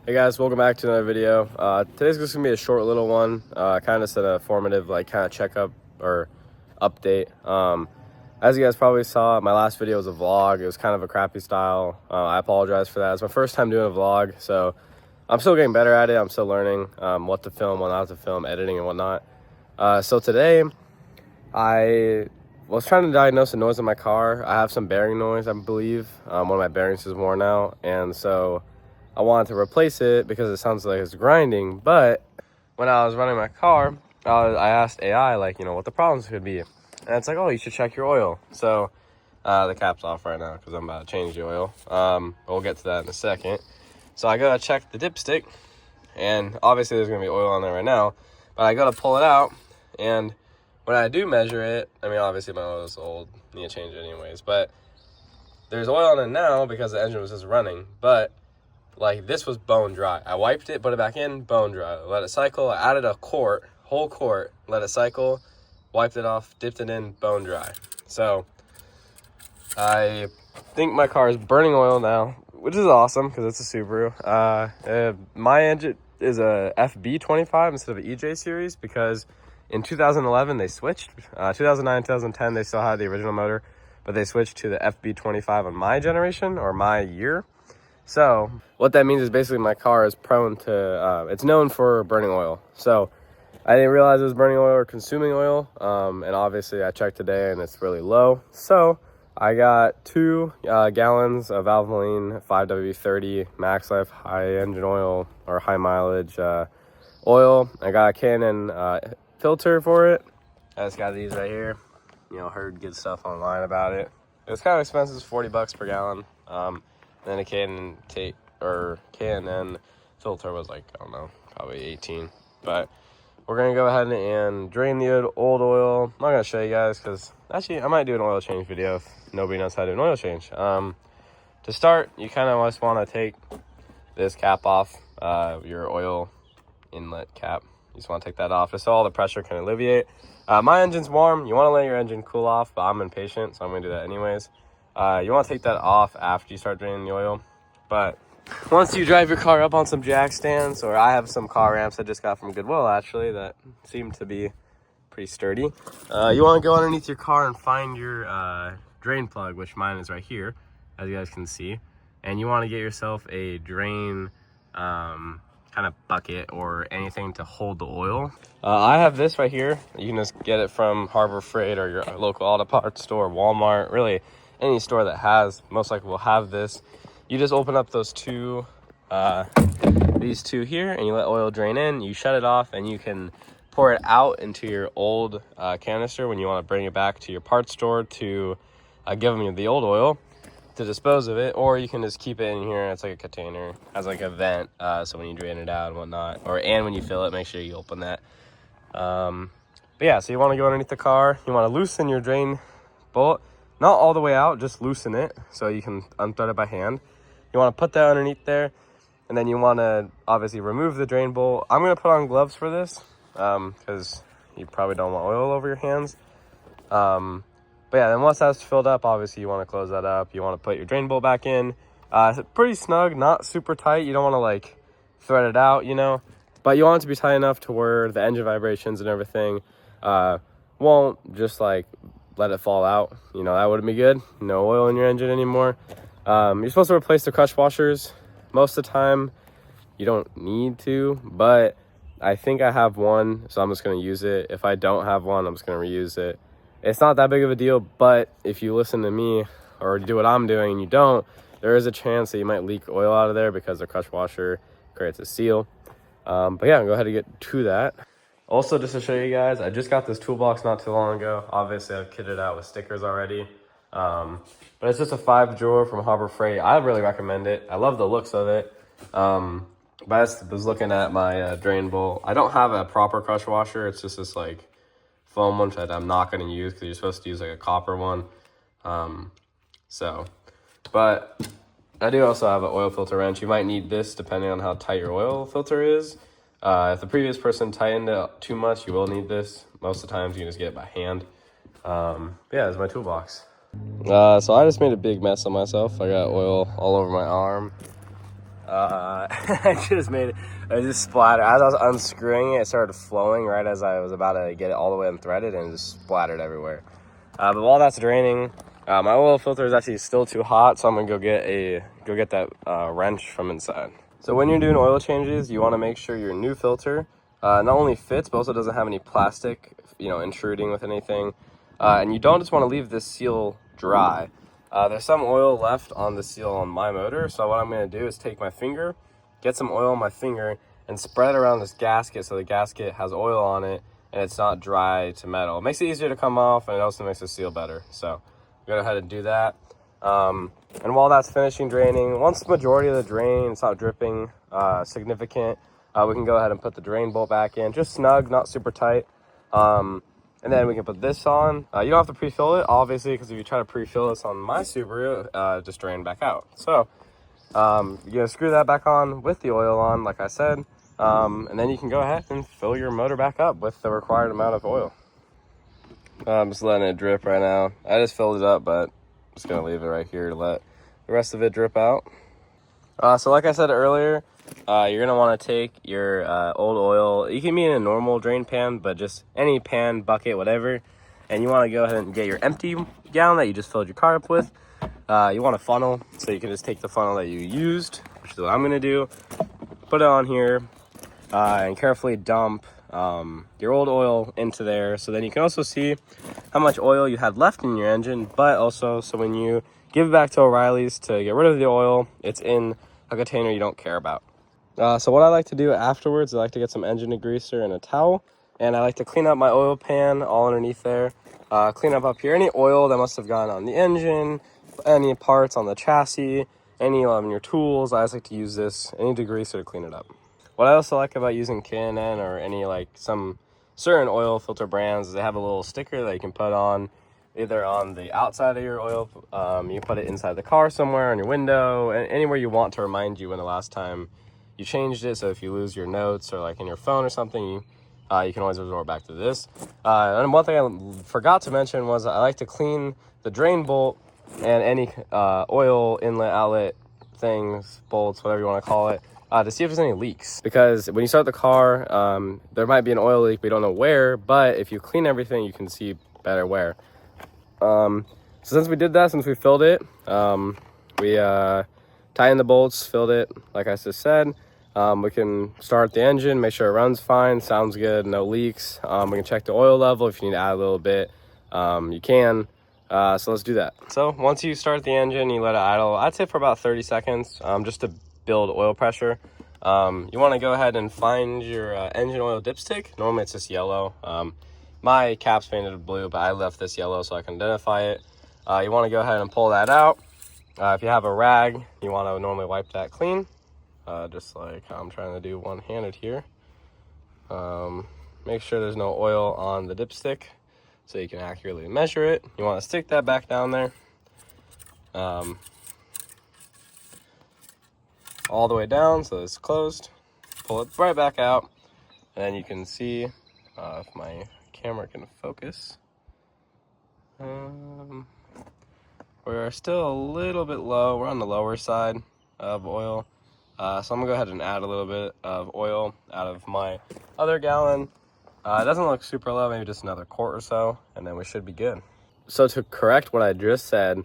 Hey guys, welcome back to another video. Today's just gonna be a short little one, kind of just an informative, kind of checkup or update. As you guys probably saw, my last video was a vlog. It was kind of a crappy style. I apologize for that. It's my first time doing a vlog, so I'm still getting better at it. I'm still learning what to film, what not to film, editing and whatnot. So today, I was trying to diagnose the noise in my car. I have some bearing noise, I believe. One of my bearings is worn out, and so I wanted to replace it because it sounds like it's grinding. But when I was running my car, I asked AI, what the problems could be. And it's like, oh, you should check your oil. So the cap's off right now because I'm about to change the oil. We'll get to that in a second. So I gotta check the dipstick, and obviously there's gonna be oil on there right now, but I gotta pull it out. And when I do measure it, I mean, obviously my oil is old, need to change it anyways, but there's oil on it now because the engine was just running. But this was bone dry. I wiped it, put it back in, bone dry. Let it cycle. I added a whole quart, let it cycle, wiped it off, dipped it in, bone dry. So I think my car is burning oil now, which is awesome because it's a Subaru. My engine is a FB25 instead of an EJ series because in 2011 they switched. 2009, 2010 they still had the original motor, but they switched to the FB25 on my generation or my year. So what that means is basically my car is prone to, it's known for burning oil. So I didn't realize it was burning oil or consuming oil. And obviously I checked today and it's really low. So I got 2 gallons of Valvoline 5W30 Max Life high engine oil or high mileage oil. I got a Canon filter for it. I just got these right here. Heard good stuff online about it. It was kind of expensive, it's $40 per gallon. Then a Canon filter was I don't know, probably 18. But we're gonna go ahead and drain the old oil. I'm not gonna show you guys because actually I might do an oil change video if nobody knows how to do an oil change. To start, you kind of just want to take this cap off, your oil inlet cap. You just want to take that off just so all the pressure can alleviate. My engine's warm. You want to let your engine cool off, but I'm impatient, so I'm gonna do that anyways. You want to take that off after you start draining the oil. But once you drive your car up on some jack stands, or I have some car ramps I just got from Goodwill actually that seem to be pretty sturdy, you want to go underneath your car and find your drain plug, which mine is right here, as you guys can see. And you want to get yourself a drain kind of bucket or anything to hold the oil. I have this right here. You can just get it from Harbor Freight or your local auto parts store, Walmart, really any store that most likely will have this. You just open up those these two here, and you let oil drain in. You shut it off, and you can pour it out into your old canister when you want to bring it back to your parts store to give them the old oil to dispose of it, or you can just keep it in here. It's like a container, has a vent, so when you drain it out and whatnot, and when you fill it, make sure you open that. But yeah, so you want to go underneath the car. You want to loosen your drain bolt. Not all the way out, just loosen it so you can unthread it by hand. You want to put that underneath there, and then you want to obviously remove the drain bolt. I'm going to put on gloves for this because you probably don't want oil over your hands. But yeah, then once that's filled up, obviously you want to close that up. You want to put your drain bolt back in. It's pretty snug, not super tight. You don't want to thread it out, but you want it to be tight enough to where the engine vibrations and everything won't just let it fall out. That wouldn't be good. No oil in your engine anymore. You're supposed to replace the crush washers. Most of the time you don't need to, but I think I have one, so I'm just going to use it. If I don't have one, I'm just going to reuse it. It's not that big of a deal, but if you listen to me or do what I'm doing and you don't, there is a chance that you might leak oil out of there because the crush washer creates a seal. But yeah, I'll go ahead and get to that. Also, just to show you guys, I just got this toolbox not too long ago. Obviously, I've kitted out with stickers already. But it's just a 5-drawer from Harbor Freight. I really recommend it. I love the looks of it. But I was looking at my drain bolt. I don't have a proper crush washer. It's just this foam one that I'm not going to use because you're supposed to use a copper one. But I do also have an oil filter wrench. You might need this depending on how tight your oil filter is. If the previous person tightened it too much, you will need this. Most of the times you can just get it by hand. Yeah, this is my toolbox. So I just made a big mess of myself. I got oil all over my arm. I just made it. I just splattered. As I was unscrewing it, it started flowing right as I was about to get it all the way unthreaded, and it just splattered everywhere. But while that's draining, my oil filter is actually still too hot, so I'm gonna go get that wrench from inside. So when you're doing oil changes, you want to make sure your new filter not only fits, but also doesn't have any plastic, intruding with anything. And you don't just want to leave this seal dry. There's some oil left on the seal on my motor, so what I'm going to do is take my finger, get some oil on my finger, and spread it around this gasket so the gasket has oil on it and it's not dry to metal. It makes it easier to come off, and it also makes the seal better. So go ahead and do that. And while that's finishing draining, once the majority of the drain is not dripping significant, we can go ahead and put the drain bolt back in, just snug, not super tight. And then we can put this on. You don't have to pre-fill it, obviously, because if you try to pre-fill this on my Subaru, it just drain back out. So you're gonna screw that back on with the oil on, like I said, and then you can go ahead and fill your motor back up with the required amount of oil. I'm just letting it drip right now. I just filled it up, but I'm just gonna leave it right here to let the rest of it drip out. So like I said earlier, you're gonna want to take your old oil. You can be in a normal drain pan, but just any pan, bucket, whatever. And you want to go ahead and get your empty gallon that you just filled your car up with. You want a funnel, so you can just take the funnel that you used, which is what I'm gonna do. Put it on here and carefully dump your old oil into there. So then you can also see how much oil you had left in your engine, but also so when you give it back to O'Reilly's to get rid of the oil, it's in a container you don't care about. So what I like to do afterwards, I like to get some engine degreaser and a towel, and I like to clean up my oil pan all underneath there. Clean up here any oil that must have gone on the engine, any parts on the chassis, any of your tools. I just like to use any degreaser to clean it up. What I also like about using K&N or any some certain oil filter brands is they have a little sticker that you can put on either on the outside of your oil. You can put it inside the car somewhere, on your window, anywhere you want to remind you when the last time you changed it. So if you lose your notes or in your phone or something, you can always resort back to this. And one thing I forgot to mention was I like to clean the drain bolt and any oil inlet outlet things, bolts, whatever you want to call it, to see if there's any leaks. Because when you start the car, there might be an oil leak, we don't know where, but if you clean everything, you can see better where. So since we did that, since we filled it, we tightened the bolts, filled it, like I just said. We can start the engine, make sure it runs fine, sounds good, no leaks. We can check the oil level. If you need to add a little bit, you can. So let's do that. So once you start the engine, you let it idle, I'd say for about 30 seconds, just to build oil pressure. You want to go ahead and find your engine oil dipstick. Normally it's just yellow. My cap's painted blue, but I left this yellow so I can identify it. You want to go ahead and pull that out. If you have a rag, you want to normally wipe that clean. Just like how I'm trying to do one-handed here. Make sure there's no oil on the dipstick so you can accurately measure it. You want to stick that back down there. All the way down so it's closed. Pull it right back out. And then you can see if my camera can focus. We're still a little bit low. We're on the lower side of oil. So I'm gonna go ahead and add a little bit of oil out of my other gallon. It doesn't look super low, maybe just another quart or so, and then we should be good. So to correct what I just said,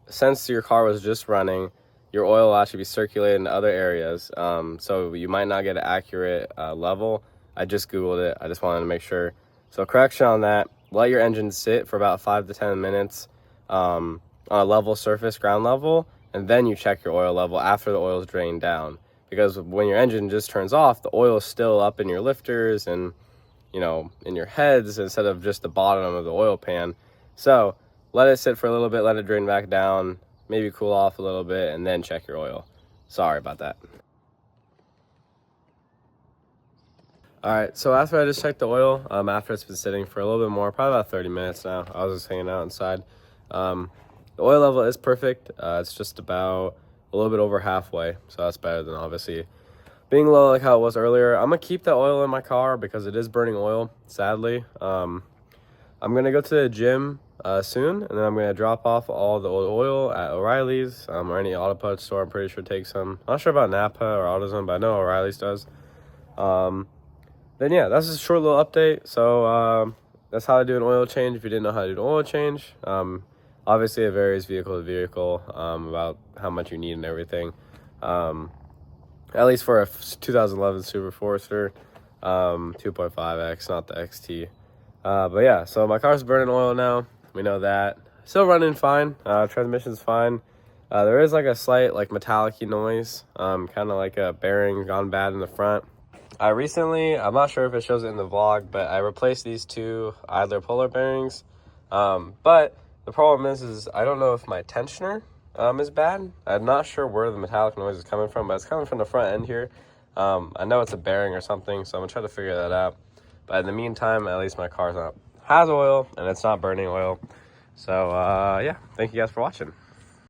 since your car was just running, your oil will actually be circulated in other areas. So you might not get an accurate level. I just Googled it. I just wanted to make sure. So correction on that, let your engine sit for about 5 to 10 minutes on a level surface, ground level, and then you check your oil level after the oil is drained down. Because when your engine just turns off, the oil is still up in your lifters and, in your heads instead of just the bottom of the oil pan. So let it sit for a little bit, let it drain back down, maybe cool off a little bit, and then check your oil. Sorry about that. All right, so after I just checked the oil, after it's been sitting for a little bit more, probably about 30 minutes now, I was just hanging out inside. The oil level is perfect. It's just about a little bit over halfway, so that's better than obviously being low like how it was earlier. I'm gonna keep the oil in my car because it is burning oil, sadly. I'm gonna go to the gym soon, and then I'm going to drop off all the old oil at O'Reilly's or any auto parts store. I'm pretty sure takes some. I'm not sure about Napa or AutoZone, but I know O'Reilly's does. Then yeah, that's just a short little update. So that's how to do an oil change if you didn't know how to do an oil change. Obviously it varies vehicle to vehicle about how much you need and everything. At least for a 2011 Super Forester 2.5X, not the XT. But yeah, so my car's burning oil now. We know that. Still running fine. Transmission's fine. There is like a slight like metallic-y noise, kind of like a bearing gone bad in the front. I recently, I'm not sure if it shows it in the vlog, but I replaced these two idler puller bearings. But the problem is I don't know if my tensioner is bad. I'm not sure where the metallic noise is coming from, but it's coming from the front end here. I know it's a bearing or something, so I'm gonna try to figure that out. But in the meantime, at least my car's has oil and it's not burning oil. So yeah, thank you guys for watching.